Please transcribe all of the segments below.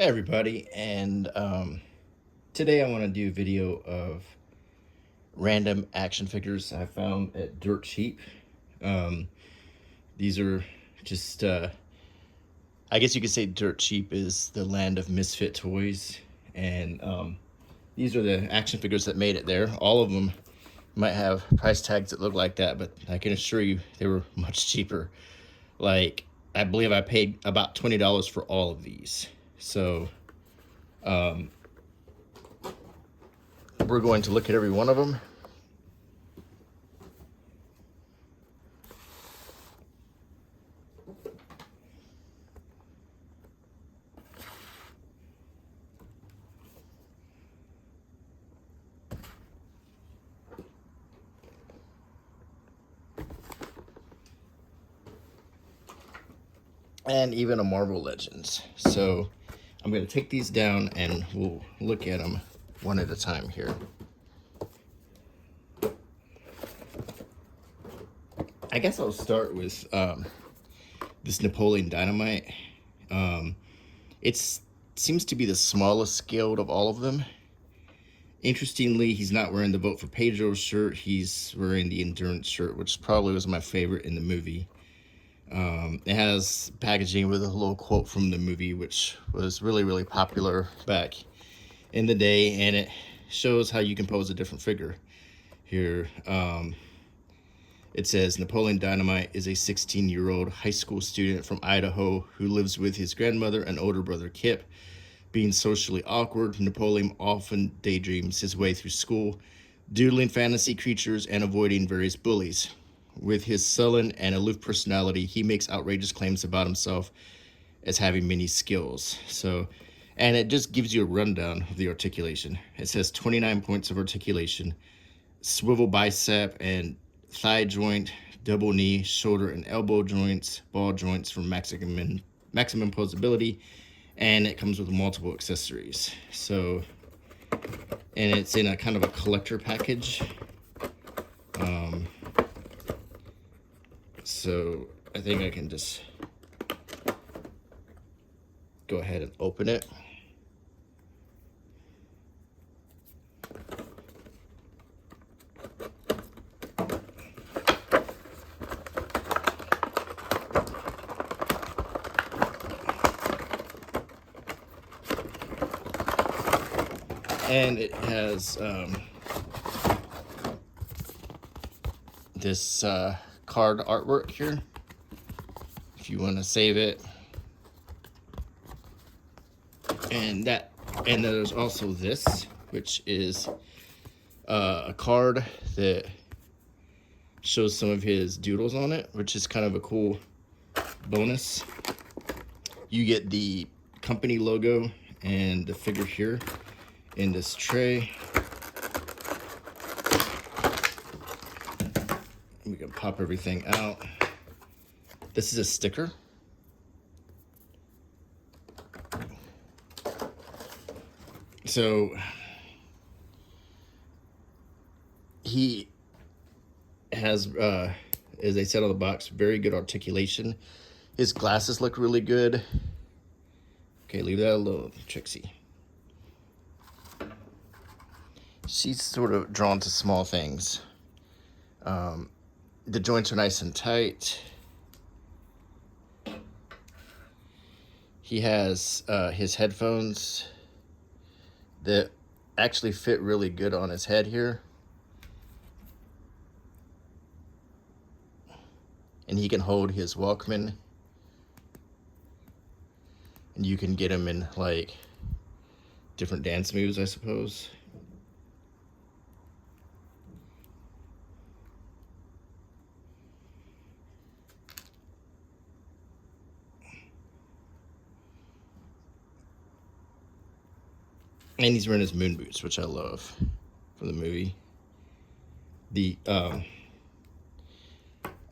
Hey everybody, and today I want to do a video of random action figures I found at Dirt Cheap. Um, these are just, I guess you could say Dirt Cheap is the land of misfit toys, and these are the action figures that made it there. All of them might have price tags that look like that, but I can assure you they were much cheaper. Like, I believe I paid about $20 for all of these. So, we're going to look at every one of them. And even a Marvel Legends. So I'm going to take these down and we'll look at them one at a time here. I guess I'll start with this Napoleon Dynamite. It seems to be the smallest scaled of all of them. Interestingly, he's not wearing the Vote for Pedro shirt. He's wearing the Endurance shirt, which probably was my favorite in the movie. It has packaging with a little quote from the movie, which was really popular back in the day, and it shows how you can pose a different figure here. It says Napoleon Dynamite is a 16-year-old high school student from Idaho who lives with his grandmother and older brother Kip. Being socially awkward, Napoleon often daydreams his way through school, doodling fantasy creatures and avoiding various bullies. With his sullen and aloof personality, he makes outrageous claims about himself as having many skills. And it just gives you a rundown of the articulation. It says 29 points of articulation, swivel bicep and thigh joint, double knee, shoulder and elbow joints, ball joints for maximum posability, and it comes with multiple accessories. So, and it's in a kind of a collector package. So I think I can just go ahead and open it. And it has this card artwork here, if you want to save it. And there's also this, which is a card that shows some of his doodles on it, which is kind of a cool bonus. You get the company logo and the figure here in this tray. We can pop everything out. This is a sticker. So he has, as I said on the box, very good articulation. His glasses look really good. Okay, leave that alone, Trixie. She's sort of drawn to small things. The joints are nice and tight. He has his headphones that actually fit really good on his head here. And he can hold his Walkman. And you can get him in like different dance moves, I suppose. And he's wearing his moon boots, which I love from the movie. The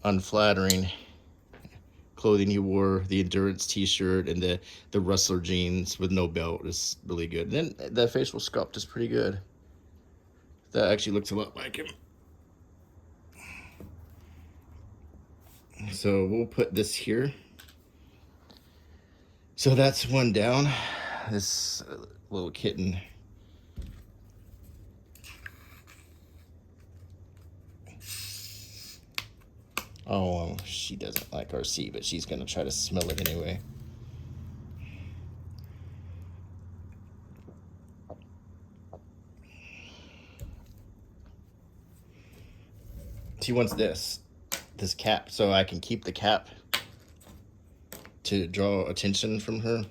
unflattering clothing he wore, the Endurance t-shirt, and the Rustler jeans with no belt is really good. And then the facial sculpt is pretty good. That actually looks a lot like him. So we'll put this here. So that's one down. this little kitten. Oh, she doesn't like RC, but she's gonna try to smell it anyway. She wants this cap, so I can keep the cap to draw attention from her.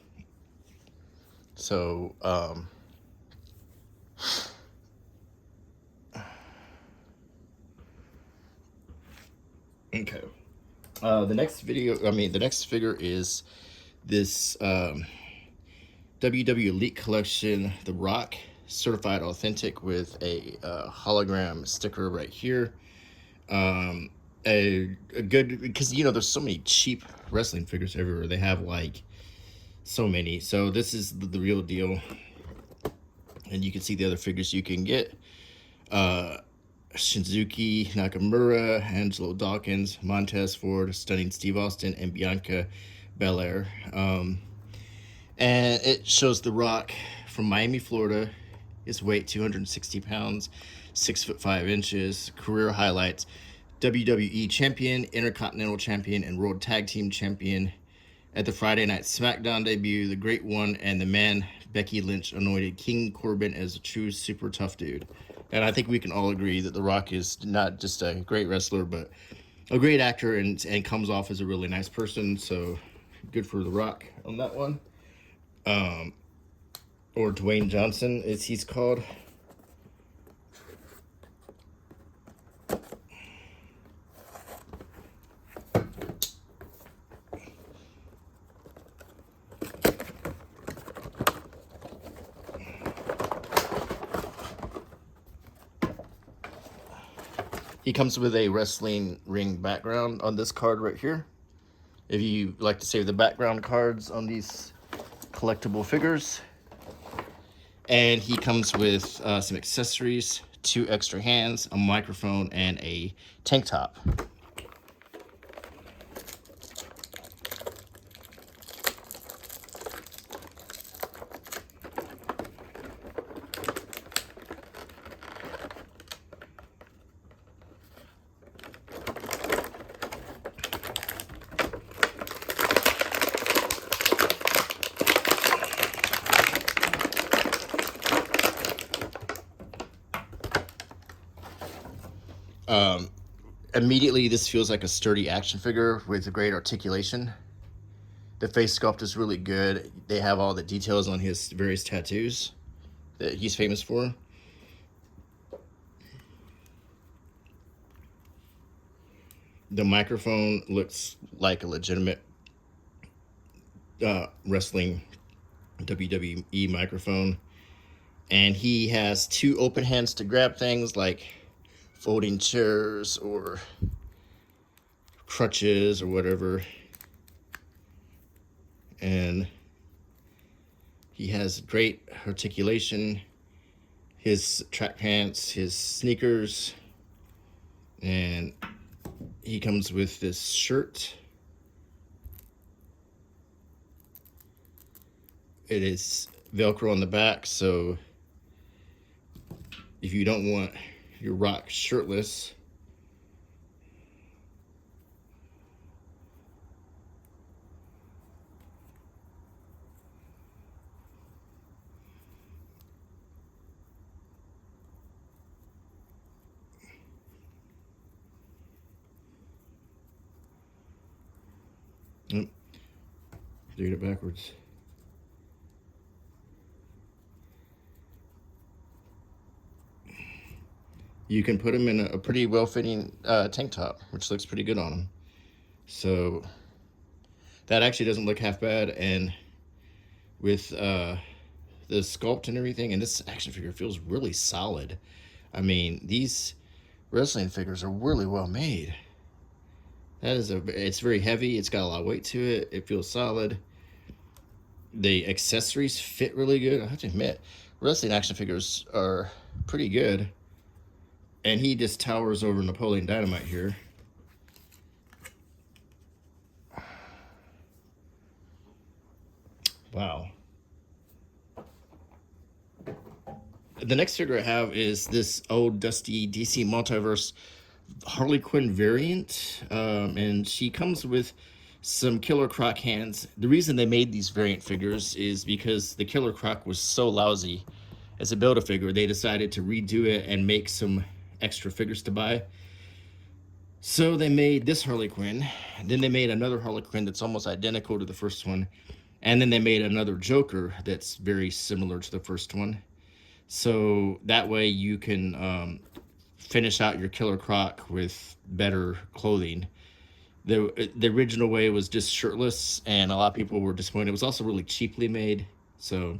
So, okay. The next figure is this WW Elite Collection, The Rock, certified authentic with a hologram sticker right here. A good, because you know there's so many cheap wrestling figures everywhere. They have like so many. So this is the real deal, and you can see the other figures you can get. Shinzuki Nakamura, Angelo Dawkins, Montez Ford, Stunning Steve Austin, and Bianca Belair. And it shows The Rock from Miami, Florida. His weight 260 pounds, 6'5". Career highlights: WWE Champion, Intercontinental Champion, and World Tag Team Champion. At the Friday Night SmackDown debut, the Great One and the Man Becky Lynch anointed King Corbin as a true super tough dude. And I think we can all agree that The Rock is not just a great wrestler, but a great actor, and comes off as a really nice person. So good for The Rock on that one. Or Dwayne Johnson, as he's called. He comes with a wrestling ring background on this card right here. If you like to save the background cards on these collectible figures. And he comes with some accessories, 2 extra hands, a microphone, and a tank top. Immediately, this feels like a sturdy action figure with great articulation. The face sculpt is really good. They have all the details on his various tattoos that he's famous for. The microphone looks like a legitimate wrestling WWE microphone. And he has 2 open hands to grab things like folding chairs or crutches or whatever. And he has great articulation. His track pants, his sneakers, and he comes with this shirt. It is Velcro on the back, so if you don't want your Rock shirtless, doing it backwards. You can put him in a pretty well-fitting tank top, which looks pretty good on him. So that actually doesn't look half bad, and with the sculpt and everything, and this action figure feels really solid. I mean, these wrestling figures are really well made. It's very heavy. It's got a lot of weight to it. It feels solid. The accessories fit really good. I have to admit, wrestling action figures are pretty good. And he just towers over Napoleon Dynamite here. Wow. the next figure I have is this old dusty DC Multiverse Harley Quinn variant, and she comes with some Killer Croc hands. The reason they made these variant figures is because the Killer Croc was so lousy as a Build-A-Figure, they decided to redo it and make some extra figures to buy. So they made this Harley Quinn, then they made another Harley Quinn that's almost identical to the first one, and then they made another Joker that's very similar to the first one. So that way you can finish out your Killer Croc with better clothing. The original way was just shirtless, and a lot of people were disappointed. It was also really cheaply made. So,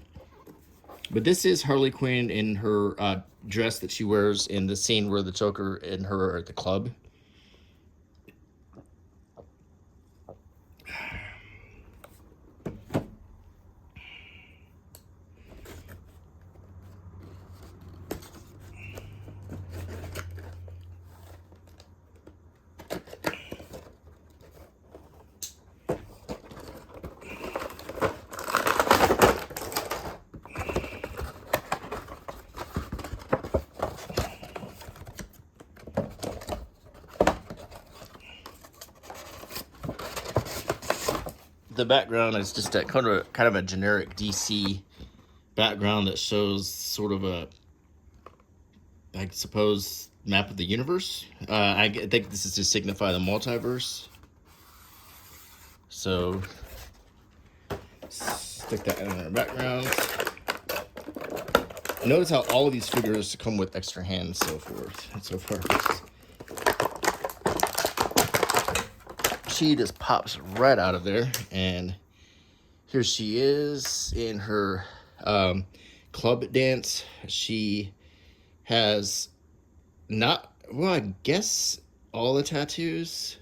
but this is Harley Quinn in her dress that she wears in the scene where the Joker and her are at the club. The background is just a kind of a generic DC background that shows sort of a, I suppose, map of the universe. I think this is to signify the multiverse. So stick that in our background. Notice how all of these figures come with extra hands, so forth and so forth. She just pops right out of there, and here she is in her club dance. She has not, well, I guess all the tattoos,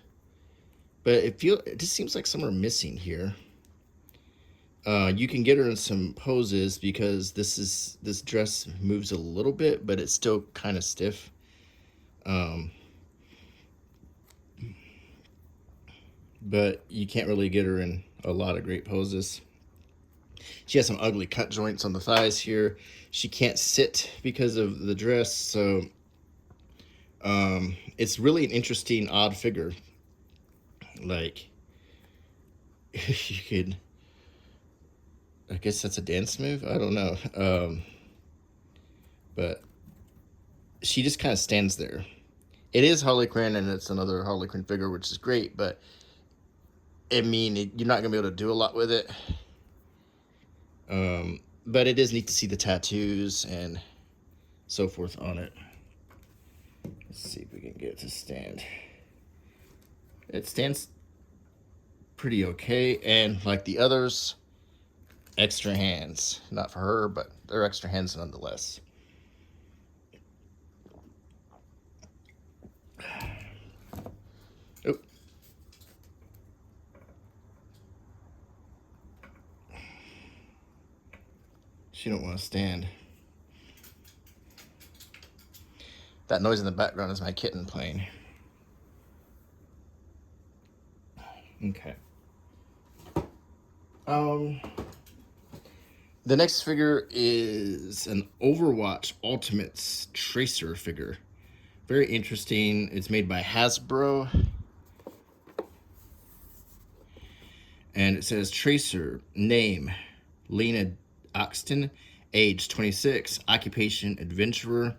but it just seems like some are missing here. You can get her in some poses because this dress moves a little bit, but it's still kind of stiff. But you can't really get her in a lot of great poses. She has some ugly cut joints on the thighs here. She can't sit because of the dress, so it's really an interesting, odd figure. Like, you could, I guess that's a dance move? I don't know. But she just kind of stands there. It is Harley Quinn, and it's another Harley Quinn figure, which is great, but I mean, you're not going to be able to do a lot with it. But it is neat to see the tattoos and so forth on it. Let's see if we can get it to stand. It stands pretty okay, and like the others, extra hands. Not for her, but they're extra hands nonetheless. Oh. She don't want to stand. That noise in the background is my kitten playing. Okay. The next figure is an Overwatch Ultimates Tracer figure. Very interesting. It's made by Hasbro. And it says Tracer, name, Lena Oxton, age 26, occupation adventurer,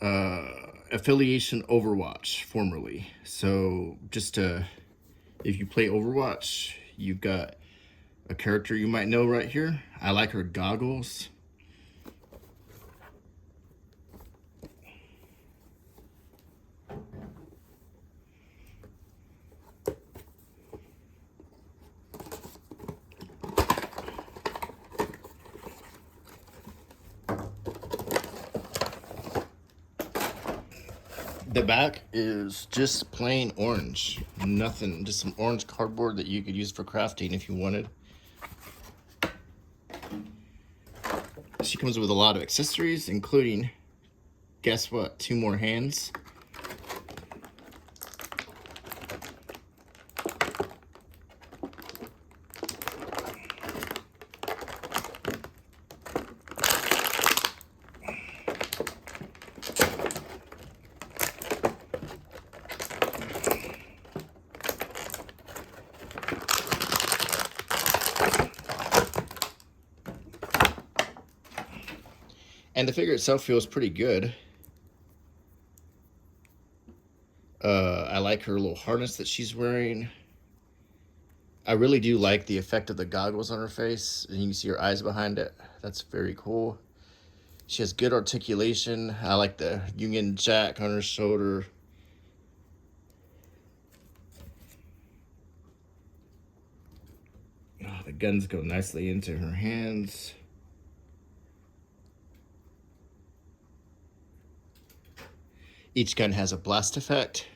affiliation Overwatch, formerly. So just if you play Overwatch, you've got a character you might know right here. I like her goggles. The back is just plain orange. Nothing, just some orange cardboard that you could use for crafting if you wanted. She comes with a lot of accessories, including, guess what, 2 more hands. And the figure itself feels pretty good. I like her little harness that she's wearing. I really do like the effect of the goggles on her face, and you can see her eyes behind it. That's very cool. She has good articulation. I like the Union Jack on her shoulder. Oh, the guns go nicely into her hands. Each gun has a blast effect.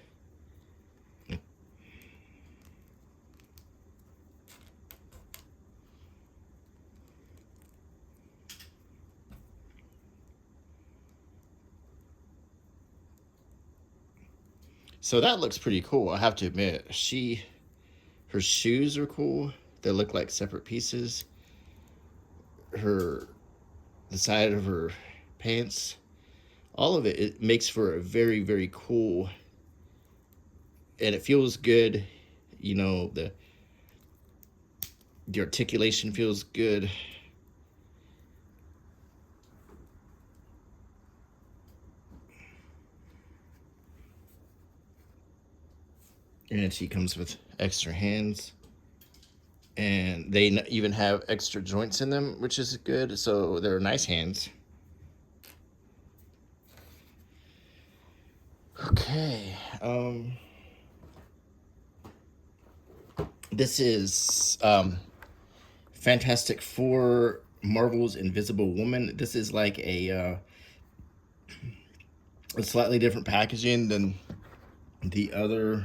So that looks pretty cool, I have to admit. Her shoes are cool. They look like separate pieces. The side of her pants, all of it makes for a very, very cool, and it feels good. You know, the articulation feels good. And she comes with extra hands. And they even have extra joints in them, which is good. So they're nice hands. Okay. This is Fantastic Four Marvel's Invisible Woman. This is like a slightly different packaging than the other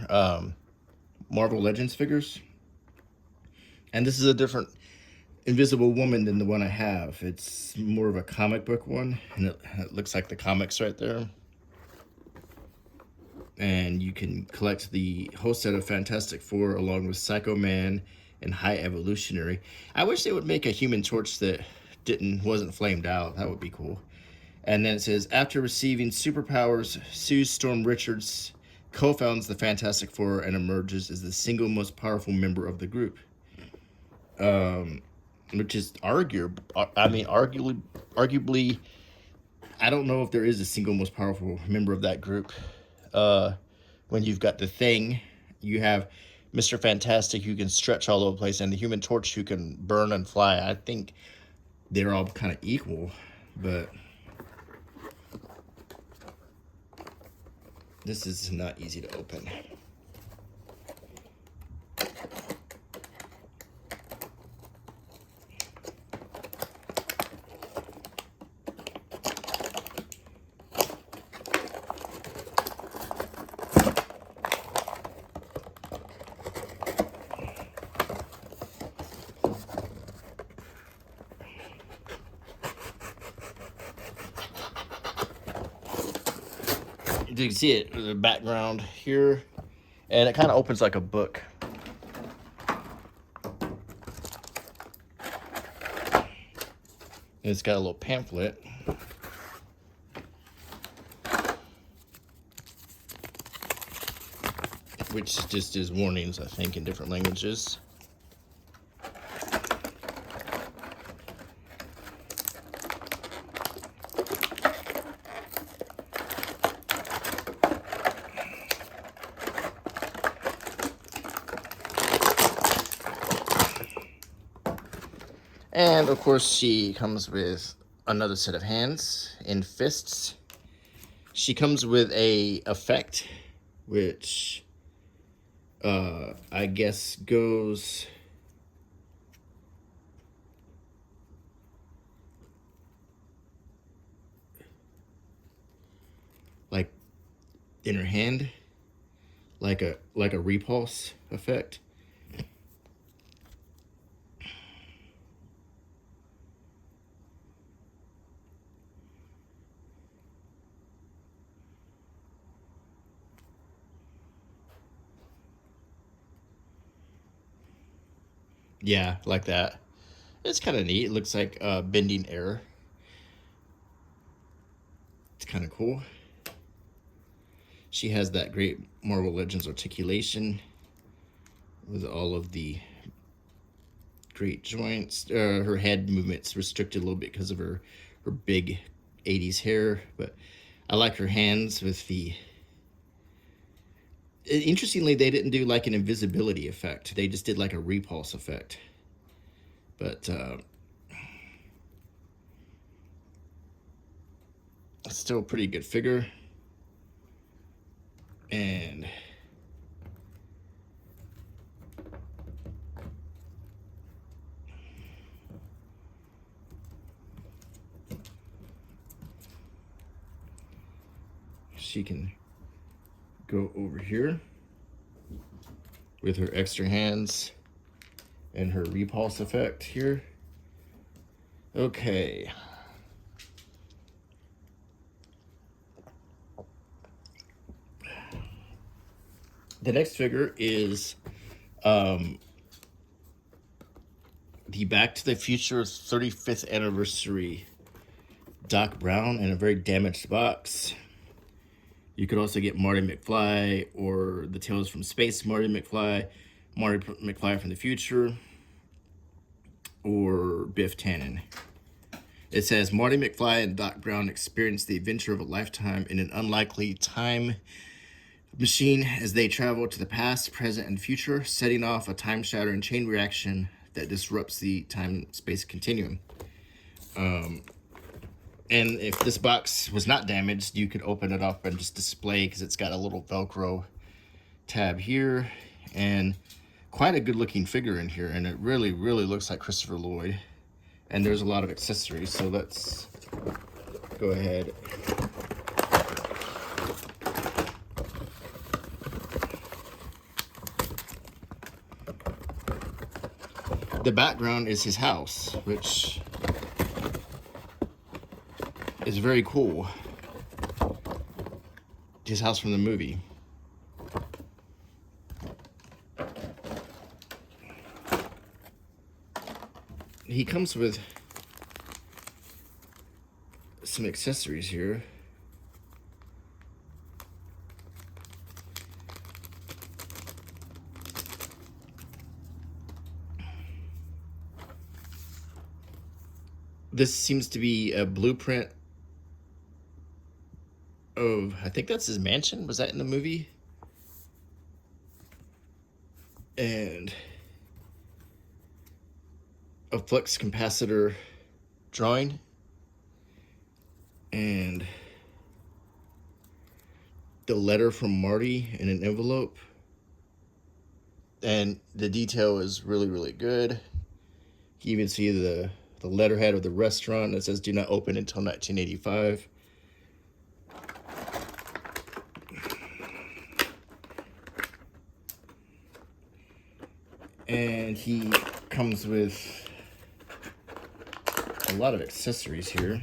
Marvel Legends figures. And this is a different Invisible Woman than the one I have. It's more of a comic book one, and it looks like the comics right there. And you can collect the whole set of Fantastic Four along with Psycho Man and High Evolutionary. I wish they would make a Human Torch that wasn't flamed out. That would be cool. And then it says, after receiving superpowers, Sue Storm Richards co-founds the Fantastic Four and emerges as the single most powerful member of the group. Which is arguably, I don't know if there is a single most powerful member of that group. When you've got the Thing, you have Mr. Fantastic who can stretch all over the place, and the Human Torch who can burn and fly. I think they're all kind of equal, but this is not easy to open. You can see it in the background here, and it kind of opens like a book. And it's got a little pamphlet, which just is warnings, I think, in different languages. And of course, she comes with another set of hands in fists. She comes with a effect, which I guess goes like in her hand, like a repulse effect. Yeah, like that. It's kind of neat. It looks like bending air. It's kind of cool. She has that great Marvel Legends articulation with all of the great joints. Her head movement's restricted a little bit because of her big 80s hair, but I like her hands with the... Interestingly, they didn't do like an invisibility effect. They just did like a repulse effect. But it's still a pretty good figure. And she can go over here with her extra hands and her repulse effect here. Okay. The next figure is the Back to the Future 35th anniversary Doc Brown in a very damaged box. You could also get Marty McFly or the Tales from Space Marty McFly, Marty McFly from the Future, or Biff Tannen. It says Marty McFly and Doc Brown experience the adventure of a lifetime in an unlikely time machine as they travel to the past, present, and future, setting off a time-shattering chain reaction that disrupts the time-space continuum. And if this box was not damaged, you could open it up and just display, because it's got a little Velcro tab here, and quite a good looking figure in here, and it really, really looks like Christopher Lloyd. And there's a lot of accessories, so let's go ahead. The background is his house, which is very cool. His house from the movie. He comes with some accessories here. This seems to be a blueprint of, I think that's his mansion. Was that in the movie? And a flux capacitor drawing. And the letter from Marty in an envelope. And the detail is really, really good. You even see the letterhead of the restaurant that says do not open until 1985. And he comes with a lot of accessories here.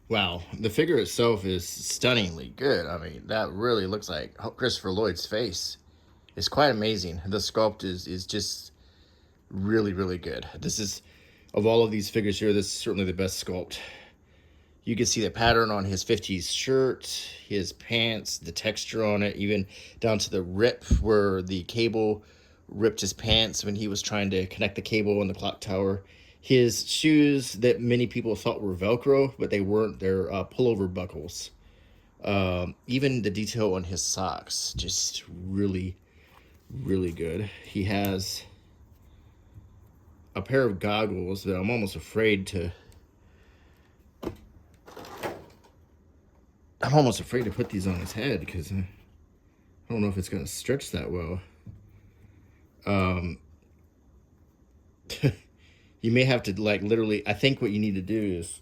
Wow, the figure itself is stunningly good. I mean, that really looks like Christopher Lloyd's face. It's quite amazing. The sculpt is just really, really good. This is, of all of these figures here, this is certainly the best sculpt. You can see the pattern on his 50s shirt, his pants, the texture on it, even down to the rip where the cable ripped his pants when he was trying to connect the cable in the clock tower. His shoes that many people thought were Velcro, but they weren't. They're pullover buckles. Even the detail on his socks, just really, really good. He has a pair of goggles that I'm almost afraid to... I'm almost afraid to put these on his head because I don't know if it's going to stretch that well. You may have to, like, literally, I think what you need to do is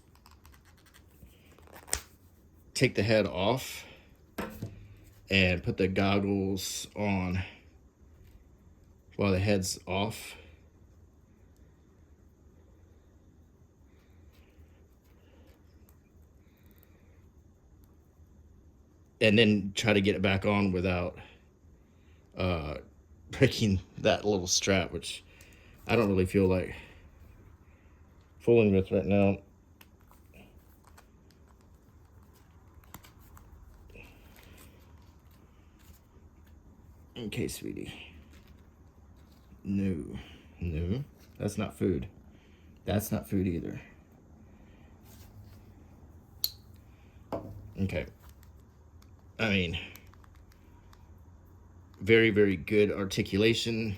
take the head off and put the goggles on while the head's off. And then try to get it back on without breaking that little strap, which I don't really feel like fooling with right now. Okay, sweetie. No, that's not food. That's not food either. Okay. I mean, very, very good articulation.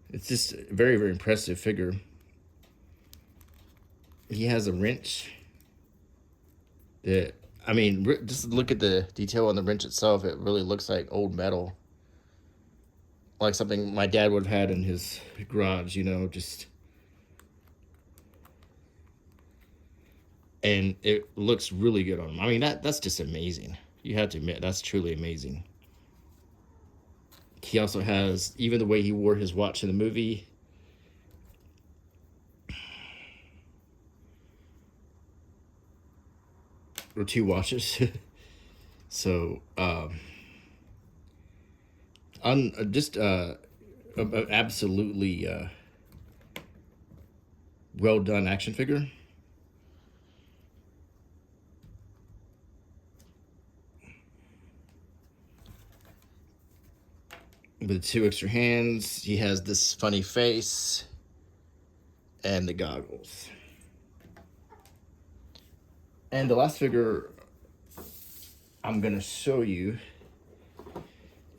It's just a very, very impressive figure. He has a wrench that, I mean, just look at the detail on the wrench itself. It really looks like old metal. Like something my dad would have had in his garage, you know, just. And it looks really good on him. I mean, that's just amazing. You have to admit, that's truly amazing. He also has, even the way he wore his watch in the movie, or two watches. So, absolutely well done action figure. With 2 extra hands, he has this funny face and the goggles. And the last figure I'm gonna show you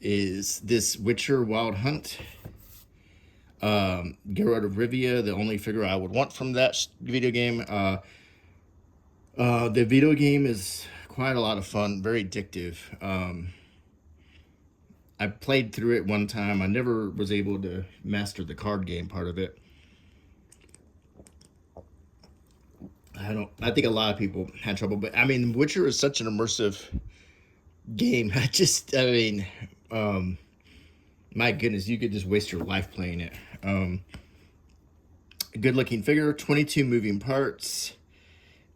is this Witcher Wild Hunt. Geralt of Rivia, the only figure I would want from that video game. The video game is quite a lot of fun, very addictive. I played through it one time. I never was able to master the card game part of it. I think a lot of people had trouble, but I mean, Witcher is such an immersive game. My goodness, you could just waste your life playing it. Good looking figure, 22 moving parts.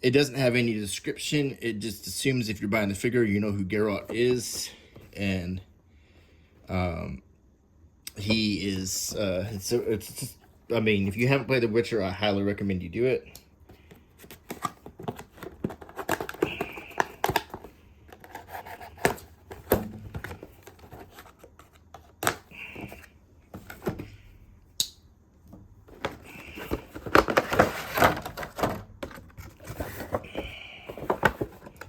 It doesn't have any description. It just assumes if you're buying the figure, you know who Geralt is. And he is, I mean, if you haven't played The Witcher, I highly recommend you do it.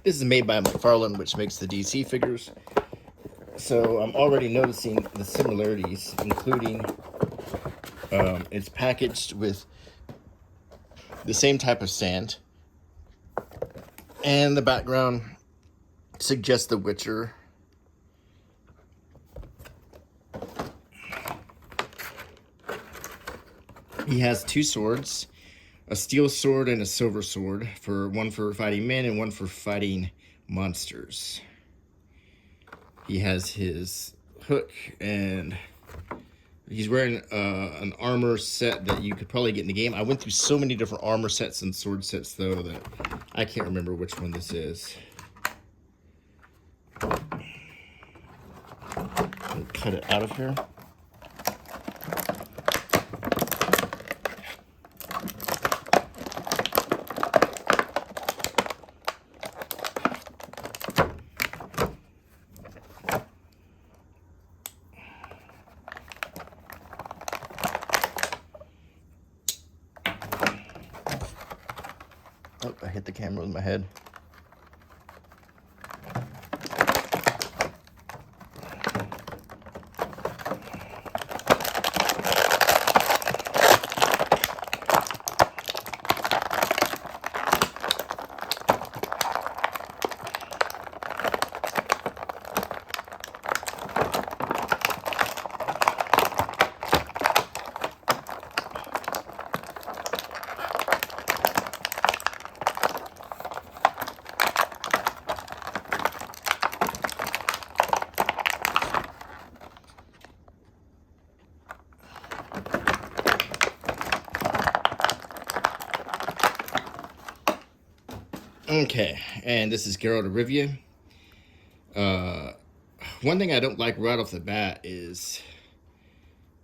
This is made by McFarlane, which makes the DC figures. So I'm already noticing the similarities, including it's packaged with the same type of sand. And the background suggests The Witcher. He has 2 swords. A steel sword and a silver sword, one for fighting men and one for fighting monsters. He has his hook, and he's wearing an armor set that you could probably get in the game. I went through so many different armor sets and sword sets, though, that I can't remember which one this is. I'll cut it out of here. Oh, I hit the camera with my head. Okay, and this is Geralt of Rivia. One thing I don't like right off the bat is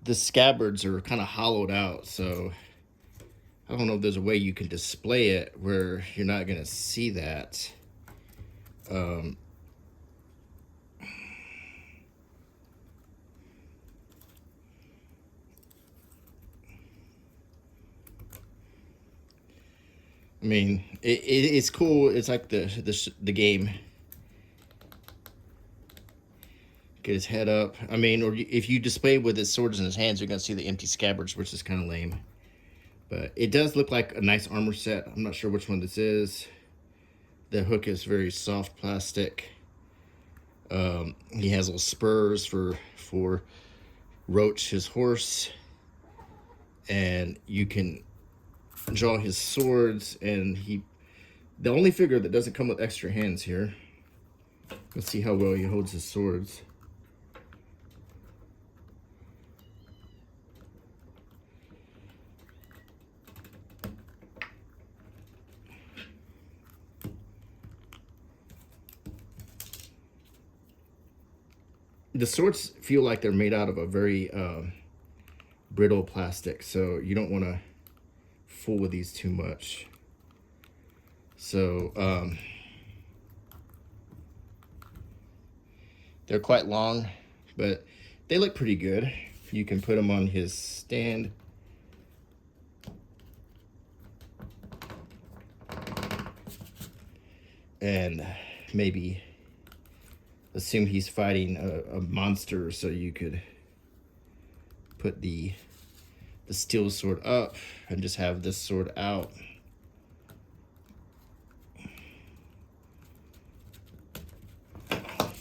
the scabbards are kind of hollowed out, so I don't know if there's a way you can display it where you're not going to see that. I mean, it's cool. It's like the game. Get his head up. I mean, or if you display with his swords in his hands, you're going to see the empty scabbards, which is kind of lame. But it does look like a nice armor set. I'm not sure which one this is. The hook is very soft plastic. He has little spurs for Roach, his horse. And you can draw his swords, and the only figure that doesn't come with extra hands here. Let's see how well he holds his swords. The swords feel like they're made out of a very brittle plastic, so you don't want to fool with these too much. So they're quite long, but they look pretty good. You can put them on his stand. And maybe assume he's fighting a monster, so you could put the steel sword up and just have this sword out.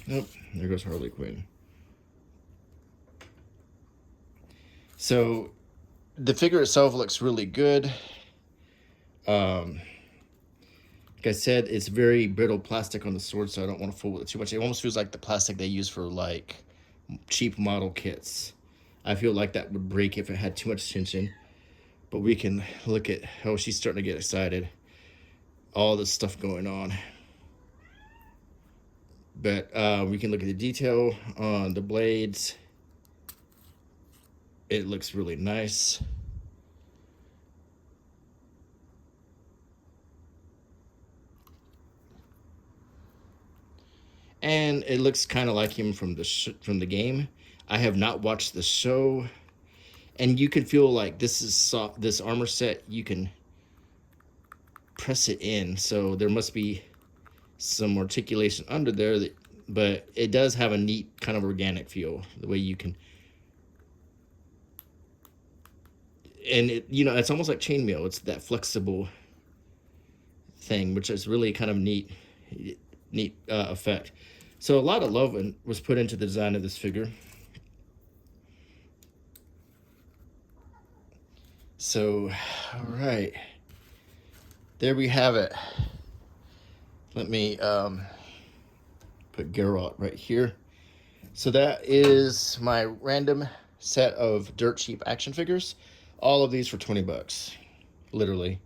Nope, there goes Harley Quinn. So the figure itself looks really good. Like I said, it's very brittle plastic on the sword, so I don't want to fool with it too much. It almost feels like the plastic they use for like cheap model kits. I feel like that would break if it had too much tension. But we can look at, oh, she's starting to get excited. All this stuff going on. But we can look at the detail on the blades. It looks really nice. And it looks kind of like him from the game. I have not watched the show, and you can feel like this is soft. This armor set, you can press it in, so there must be some articulation under there. But it does have a neat kind of organic feel. The way you can, and it's almost like chainmail. It's that flexible thing, which is really kind of neat effect. So a lot of love was put into the design of this figure. So, all right, there we have it. Let me put Geralt right here. So that is my random set of dirt cheap action figures. All of these for 20 bucks, literally.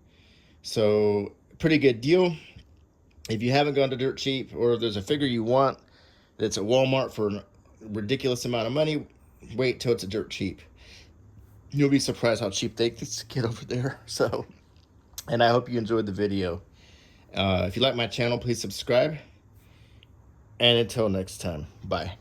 So pretty good deal. If you haven't gone to Dirt Cheap, or if there's a figure you want that's at Walmart for a ridiculous amount of money, wait till it's a Dirt Cheap. You'll be surprised how cheap they get over there. So, and I hope you enjoyed the video. If you like my channel, please subscribe. And until next time, bye.